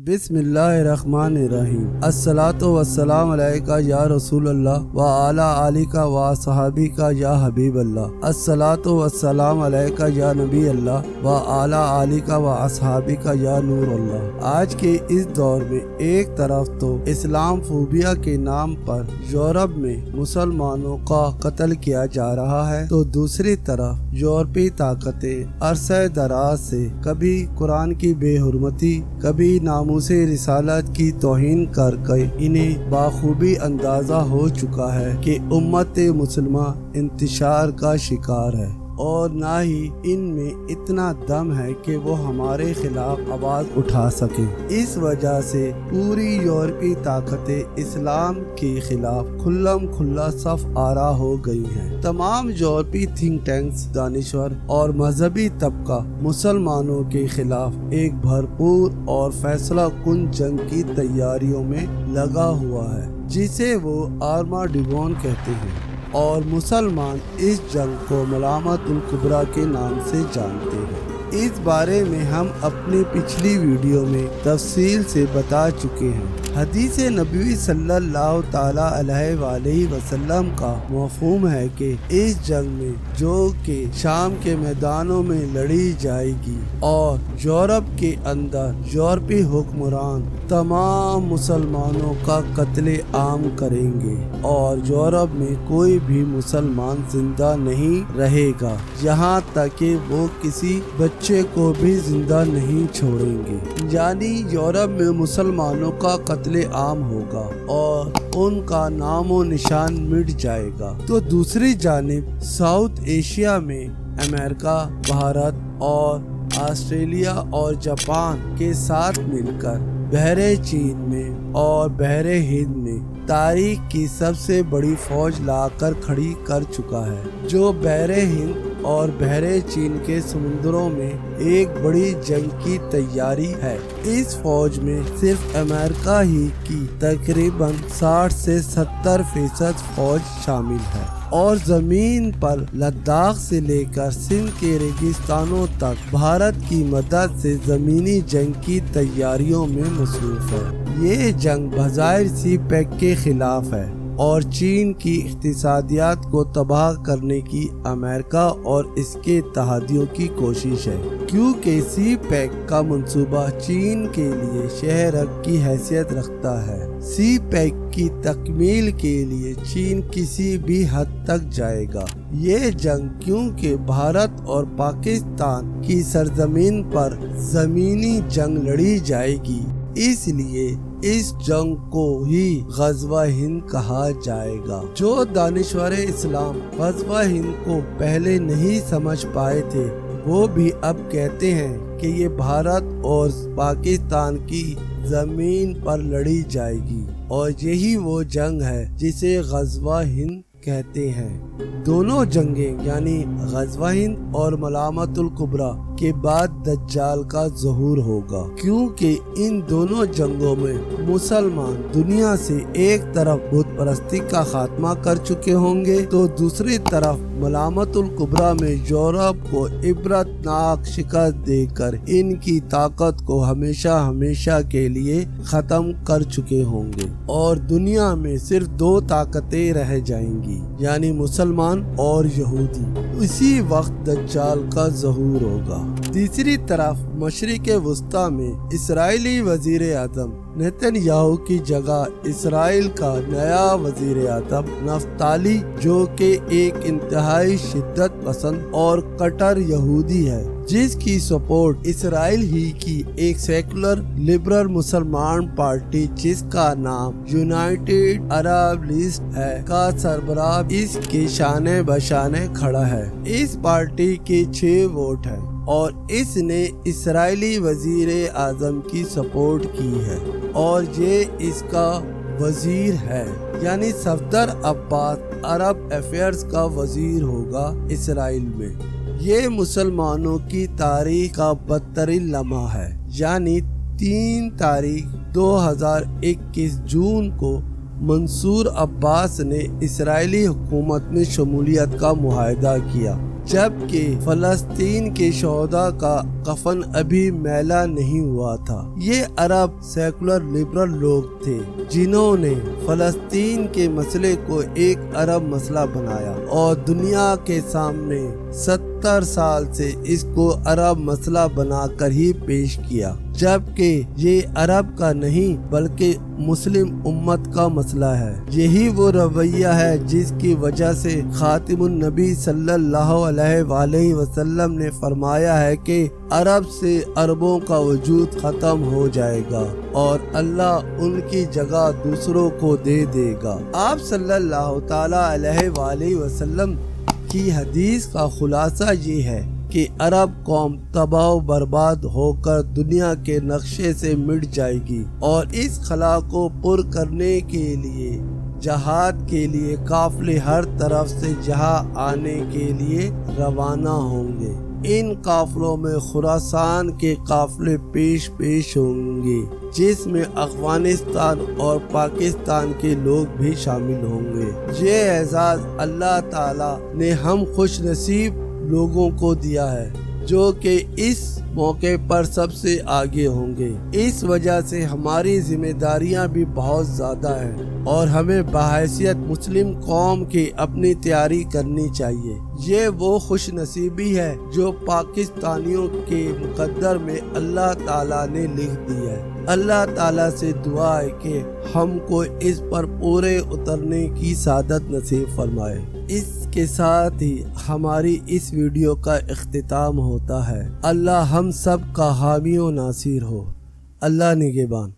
بسم اللہ الرحمن الرحیم۔ الصلاۃ والسلام علیکہ یا رسول اللہ و علی آلک و صحابک یا حبیب اللہ۔ الصلاۃ والسلام علیکہ یا نبی اللہ و علی آلک و اصحابک یا نور اللہ۔ آج کے اس دور میں ایک طرف تو اسلام فوبیا کے نام پر یورپ میں مسلمانوں کا قتل کیا جا رہا ہے، تو دوسری طرف یورپی طاقتیں عرصہ دراز سے کبھی قرآن کی بے حرمتی، کبھی ناموس رسالت کی توہین کر کے انہیں بخوبی اندازہ ہو چکا ہے کہ امت مسلمہ انتشار کا شکار ہے، اور نہ ہی ان میں اتنا دم ہے کہ وہ ہمارے خلاف آواز اٹھا سکیں۔ اس وجہ سے پوری یورپی طاقتیں اسلام کے خلاف کھلم کھلا صف آرا ہو گئی ہیں۔ تمام یورپی تھنک ٹینکس، دانشور اور مذہبی طبقہ مسلمانوں کے خلاف ایک بھرپور اور فیصلہ کن جنگ کی تیاریوں میں لگا ہوا ہے، جسے وہ آرماڈیگون کہتے ہیں، اور مسلمان اس جنگ کو ملامت الکبریٰ کے نام سے جانتے ہیں۔ اس بارے میں ہم اپنی پچھلی ویڈیو میں تفصیل سے بتا چکے ہیں۔ حدیث نبوی صلی اللہ تعالی علیہ وآلہ وسلم کا مفہوم ہے کہ اس جنگ میں جو کہ شام کے میدانوں میں لڑی جائے گی، اور یورپ کے اندر یورپی حکمران تمام مسلمانوں کا قتل عام کریں گے، اور یورپ میں کوئی بھی مسلمان زندہ نہیں رہے گا، یہاں تک کہ وہ کسی بچے کو بھی زندہ نہیں چھوڑیں گے۔ یعنی یورپ میں مسلمانوں کا قتل عام ہوگا اور ان کا نام و نشان مٹ جائے گا۔ تو دوسری جانب ساؤتھ ایشیا میں امریکہ، بھارت اور آسٹریلیا اور جاپان کے ساتھ مل کر بحر چین میں اور بحر ہند میں تاریخ کی سب سے بڑی فوج لا کر کھڑی کر چکا ہے، جو بحر ہند اور بحر چین کے سمندروں میں ایک بڑی جنگ کی تیاری ہے۔ اس فوج میں صرف امریکہ ہی کی تقریباً 60 سے 70% فوج شامل ہے، اور زمین پر لداخ سے لے کر سندھ کے ریگستانوں تک بھارت کی مدد سے زمینی جنگ کی تیاریوں میں مصروف ہے۔ یہ جنگ بظاہر سی پیک کے خلاف ہے، اور چین کی اقتصادیات کو تباہ کرنے کی امریکہ اور اس کے اتحادیوں کی کوشش ہے، کیونکہ سی پیک کا منصوبہ چین کے لیے شہرک کی حیثیت رکھتا ہے۔ سی پیک کی تکمیل کے لیے چین کسی بھی حد تک جائے گا۔ یہ جنگ کیونکہ بھارت اور پاکستان کی سرزمین پر زمینی جنگ لڑی جائے گی، اس لیے اس جنگ کو ہی غزوہ ہند کہا جائے گا۔ جو دانشور اسلام غزوہ ہند کو پہلے نہیں سمجھ پائے تھے، وہ بھی اب کہتے ہیں کہ یہ بھارت اور پاکستان کی زمین پر لڑی جائے گی، اور یہی وہ جنگ ہے جسے غزوہ ہند کہتے ہیں۔ دونوں جنگیں یعنی غزوہ ہند اور ملامت الکبریٰ کے بعد دجال کا ظہور ہوگا، کیونکہ ان دونوں جنگوں میں مسلمان دنیا سے ایک طرف بت پرستی کا خاتمہ کر چکے ہوں گے، تو دوسری طرف ملامت الکبریٰ میں یورپ کو عبرت ناک شکست دے کر ان کی طاقت کو ہمیشہ ہمیشہ کے لیے ختم کر چکے ہوں گے، اور دنیا میں صرف دو طاقتیں رہ جائیں گی، یعنی مسلمان اور یہودی۔ اسی وقت دجال کا ظہور ہوگا۔ تیسری طرف مشرق وسطیٰ میں اسرائیلی وزیر اعظم نیتن یاہو کی جگہ اسرائیل کا نیا وزیر اعظم نفتالی، جو کہ ایک انتہائی شدت پسند اور کٹر یہودی ہے، جس کی سپورٹ اسرائیل ہی کی ایک سیکولر لبرل مسلمان پارٹی جس کا نام یونائٹڈ عرب لسٹ ہے کا سربراہ اس کے شانے بشانے کھڑا ہے۔ اس پارٹی کے 6 ووٹ ہیں، اور اس نے اسرائیلی وزیر اعظم کی سپورٹ کی ہے، اور یہ اس کا وزیر ہے، یعنی صفدر عباس عرب افیئرز کا وزیر ہوگا اسرائیل میں۔ یہ مسلمانوں کی تاریخ کا بدترین لمحہ ہے، یعنی 3 تاریخ 2021 جون کو منصور عباس نے اسرائیلی حکومت میں شمولیت کا معاہدہ کیا، جبکہ فلسطین کے شہداء کا کفن ابھی میلا نہیں ہوا تھا۔ یہ عرب سیکولر لبرل لوگ تھے جنہوں نے فلسطین کے مسئلے کو ایک عرب مسئلہ بنایا اور دنیا کے سامنے 70 سال سے اس کو عرب مسئلہ بنا کر ہی پیش کیا، جبکہ یہ عرب کا نہیں بلکہ مسلم امت کا مسئلہ ہے۔ یہی وہ رویہ ہے جس کی وجہ سے خاتم النبی صلی اللہ علیہ وآلہ وسلم نے فرمایا ہے کہ عرب سے عربوں کا وجود ختم ہو جائے گا اور اللہ ان کی جگہ دوسروں کو دے دے گا۔ آپ صلی اللہ تعالی علیہ وآلہ وسلم کی حدیث کا خلاصہ یہ ہے کہ عرب قوم تباہ و برباد ہو کر دنیا کے نقشے سے مٹ جائے گی اور اس خلا کو پر کرنے کے لیے جہاد کے لیے قافلے ہر طرف سے یہاں آنے کے لیے روانہ ہوں گے۔ ان قافلوں میں خراسان کے قافلے پیش ہوں گے جس میں افغانستان اور پاکستان کے لوگ بھی شامل ہوں گے۔ یہ اعزاز اللہ تعالی نے ہم خوش نصیب لوگوں کو دیا ہے جو کہ اس موقع پر سب سے آگے ہوں گے۔ اس وجہ سے ہماری ذمہ داریاں بھی بہت زیادہ ہیں اور ہمیں بحیثیت مسلم قوم کی اپنی تیاری کرنی چاہیے۔ یہ وہ خوش نصیبی ہے جو پاکستانیوں کے مقدر میں اللہ تعالیٰ نے لکھ دی ہے۔ اللہ تعالیٰ سے دعا ہے کہ ہم کو اس پر پورے اترنے کی سعادت نصیب فرمائے۔ اس کے ساتھ ہی ہماری اس ویڈیو کا اختتام ہوتا ہے۔ اللہ ہم سب کا حامی و ناصر ہو۔ اللہ نگہبان۔